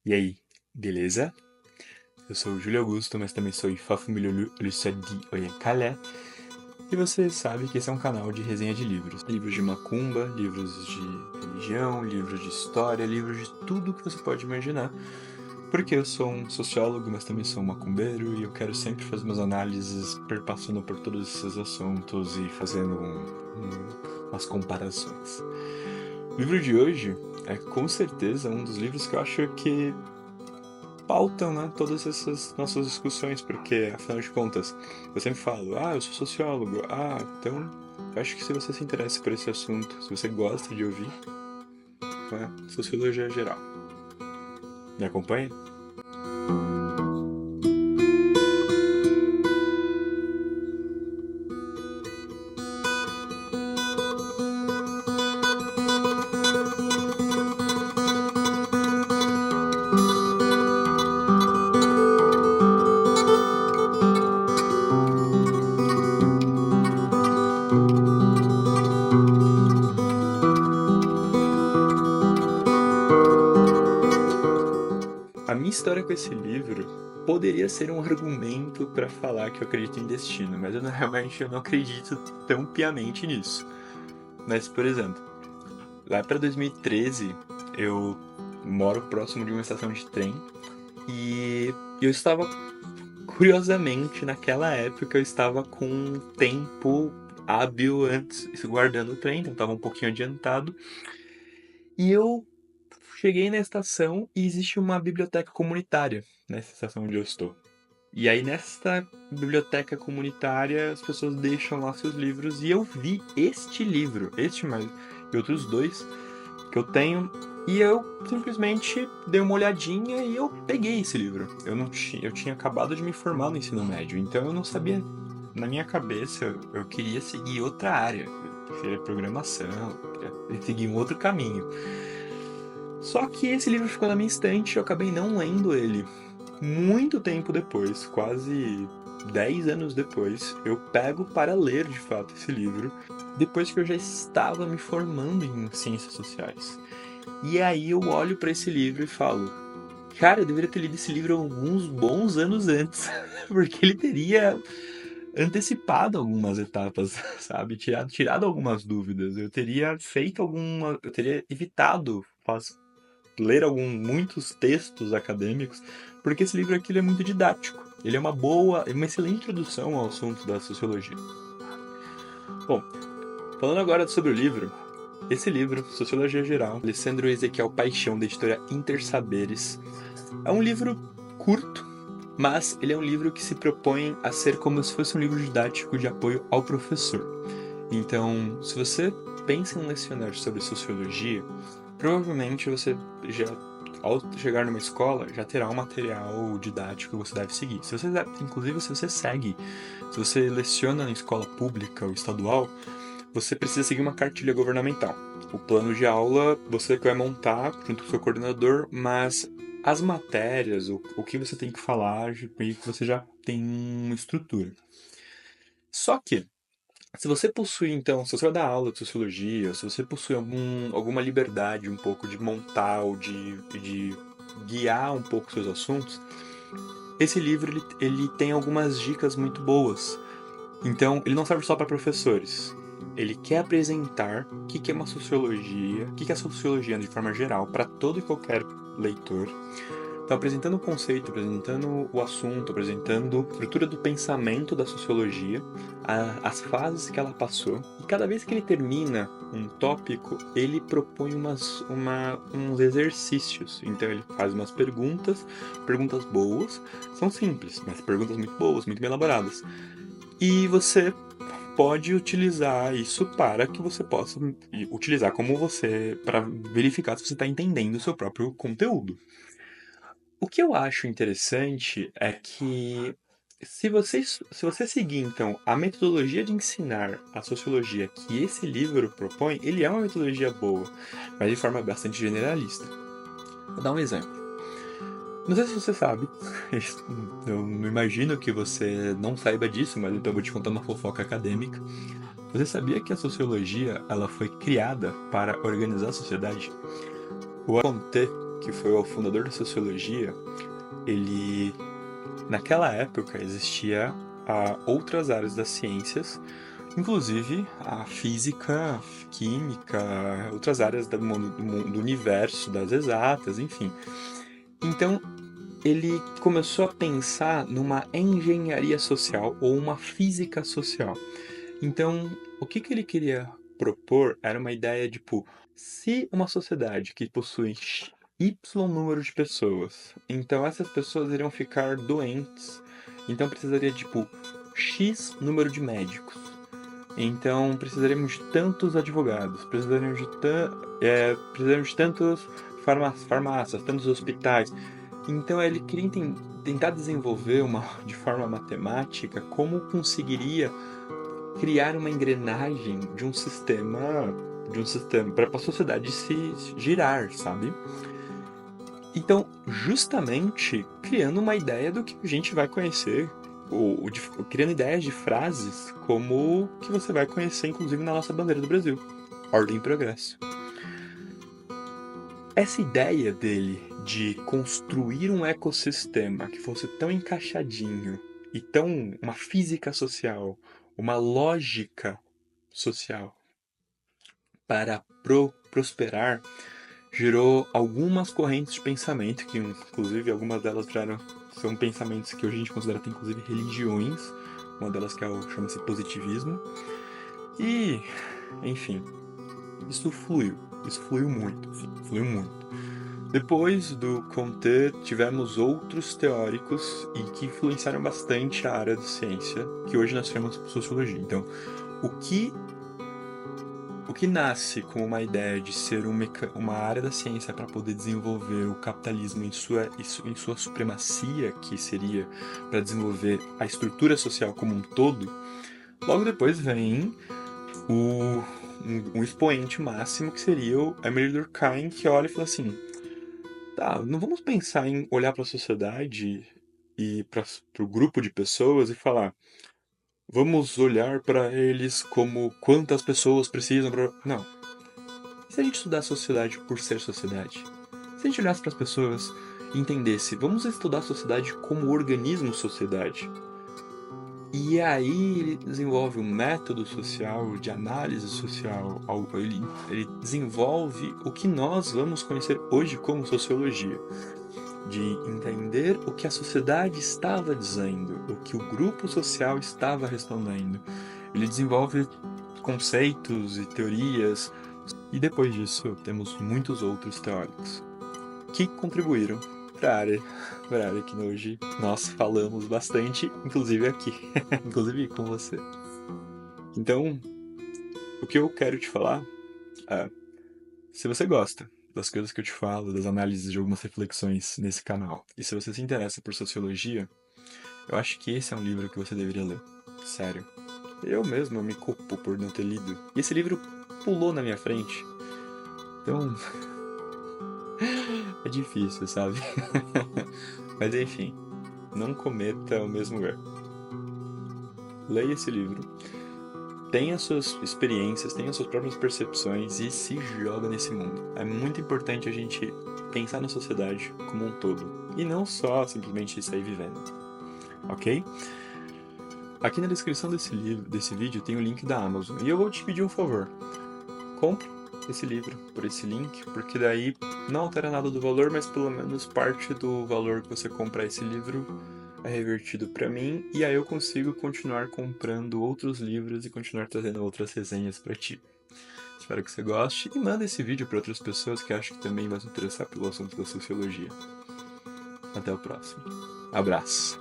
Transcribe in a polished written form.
E aí, beleza? Eu sou o Júlio Augusto, mas também sou Ifafumilulu Lussadi Oyenkale. E você sabe que esse é um canal de resenha de livros. Livros de macumba, livros de religião, livros de história, livros de tudo que você pode imaginar. Porque eu sou um sociólogo, mas também sou um macumbeiro e eu quero sempre fazer umas análises perpassando por todos esses assuntos e fazendo umas comparações. O livro de hoje é com certeza um dos livros que eu acho que pautam, né, todas essas nossas discussões, porque, afinal de contas, eu sempre falo, eu sou sociólogo, então, eu acho que se você se interessa por esse assunto, se você gosta de ouvir, sociologia geral. Me acompanha? A minha história com esse livro poderia ser um argumento para falar que eu acredito em destino, mas realmente eu não acredito tão piamente nisso. Mas, por exemplo, lá para 2013, eu moro próximo de uma estação de trem e eu estava, curiosamente, naquela época eu estava com um tempo hábil antes, guardando o trem, então estava um pouquinho adiantado. E eu cheguei na estação e existe uma biblioteca comunitária nessa estação onde eu estou. E aí nesta biblioteca comunitária as pessoas deixam lá seus livros e eu vi este livro, este mais e outros dois que eu tenho, e eu simplesmente dei uma olhadinha e eu peguei esse livro. Eu tinha acabado de me formar no ensino médio, então eu não sabia, na minha cabeça eu queria seguir outra área, eu queria programação, eu queria seguir um outro caminho. Só que esse livro ficou na minha estante e eu acabei não lendo ele. Muito tempo depois, quase 10 anos depois, eu pego para ler de fato esse livro, depois que eu já estava me formando em ciências sociais. E aí eu olho para esse livro e falo, cara, eu deveria ter lido esse livro alguns bons anos antes, porque ele teria antecipado algumas etapas, sabe? Tirado algumas dúvidas. Eu teria evitado ler muitos textos acadêmicos, porque esse livro aqui ele é muito didático. Ele é uma excelente introdução ao assunto da sociologia. Bom, falando agora sobre o livro, esse livro, Sociologia Geral, Alessandro Ezequiel Paixão, da editora Intersaberes, é um livro curto, mas ele é um livro que se propõe a ser como se fosse um livro didático de apoio ao professor. Então, se você pensa em lecionar sobre sociologia, provavelmente você já, ao chegar numa escola, já terá um material didático que você deve seguir. Inclusive, se você segue, se você leciona na escola pública ou estadual, você precisa seguir uma cartilha governamental. O plano de aula você vai montar junto com o seu coordenador, mas as matérias, o que você tem que falar, meio que você já tem uma estrutura. Só que, se você possui, então, se você vai dar aula de sociologia, se você possui alguma liberdade um pouco de montar ou de guiar um pouco seus assuntos, esse livro ele tem algumas dicas muito boas. Então, ele não serve só para professores. Ele quer apresentar o que é uma sociologia, o que é a sociologia de forma geral, para todo e qualquer leitor. Então, apresentando o conceito, apresentando o assunto, apresentando a estrutura do pensamento da sociologia, as fases que ela passou. E cada vez que ele termina um tópico, ele propõe uns exercícios. Então, ele faz umas perguntas boas, são simples, mas perguntas muito boas, muito bem elaboradas. E você pode utilizar isso para que você possa utilizar para verificar se você está entendendo o seu próprio conteúdo. O que eu acho interessante é que se você seguir então a metodologia de ensinar a sociologia que esse livro propõe, ele é uma metodologia boa, mas de forma bastante generalista. Vou dar um exemplo. Não sei se você sabe, eu não imagino que você não saiba disso, mas então eu vou te contar uma fofoca acadêmica. Você sabia que a sociologia ela foi criada para organizar a sociedade? O Conté que foi o fundador da sociologia, ele, naquela época, existia outras áreas das ciências, inclusive a física, química, outras áreas do universo, das exatas, enfim. Então, ele começou a pensar numa engenharia social ou uma física social. Então, o que ele queria propor era uma ideia de, tipo, se uma sociedade que possui Y número de pessoas, então essas pessoas iriam ficar doentes, então precisaria, tipo, X número de médicos. Então precisaríamos de tantos advogados, precisaríamos de tantos farmácias, tantos hospitais. Então ele queria tentar desenvolver de forma matemática como conseguiria criar uma engrenagem de um sistema para a sociedade se girar, sabe? Então, justamente criando uma ideia do que a gente vai conhecer, criando ideias de frases como que você vai conhecer, inclusive, na nossa bandeira do Brasil: ordem e progresso. Essa ideia dele de construir um ecossistema que fosse tão encaixadinho e tão uma física social, uma lógica social para prosperar, gerou algumas correntes de pensamento, que inclusive algumas delas são pensamentos que hoje a gente considera até inclusive religiões, uma delas que chama-se positivismo. E, enfim, isso fluiu muito. Depois do Comte, tivemos outros teóricos e que influenciaram bastante a área da ciência, que hoje nós chamamos de sociologia. Então, o que nasce com uma ideia de ser uma área da ciência para poder desenvolver o capitalismo em sua supremacia, que seria para desenvolver a estrutura social como um todo, logo depois vem um expoente máximo, que seria o Emile Durkheim, que olha e fala assim: tá, não vamos pensar em olhar para a sociedade e para o grupo de pessoas e falar: vamos olhar para eles como quantas pessoas precisam para... Não. E se a gente estudar a sociedade por ser sociedade? Se a gente olhasse para as pessoas e entendesse: vamos estudar a sociedade como organismo sociedade. E aí ele desenvolve um método social, de análise social, ele desenvolve o que nós vamos conhecer hoje como sociologia. De entender o que a sociedade estava dizendo, o que o grupo social estava respondendo. Ele desenvolve conceitos e teorias, e depois disso temos muitos outros teóricos que contribuíram para a área que hoje nós falamos bastante, inclusive aqui, inclusive com você. Então, o que eu quero te falar é: se você gosta das coisas que eu te falo, das análises de algumas reflexões nesse canal, e se você se interessa por sociologia, eu acho que esse é um livro que você deveria ler. Sério. Eu mesmo me culpo por não ter lido. E esse livro pulou na minha frente. Então, é difícil, sabe? Mas enfim, não cometa o mesmo erro. Leia esse livro, tenha suas experiências, tenha suas próprias percepções e se joga nesse mundo. É muito importante a gente pensar na sociedade como um todo e não só simplesmente sair vivendo, ok? Aqui na descrição desse vídeo tem o link da Amazon e eu vou te pedir um favor: compre esse livro por esse link, porque daí não altera nada do valor, mas pelo menos parte do valor que você comprar esse livro é revertido para mim, e aí eu consigo continuar comprando outros livros e continuar trazendo outras resenhas para ti. Espero que você goste e manda esse vídeo para outras pessoas que acham que também vão se interessar pelo assunto da sociologia. Até o próximo. Abraço.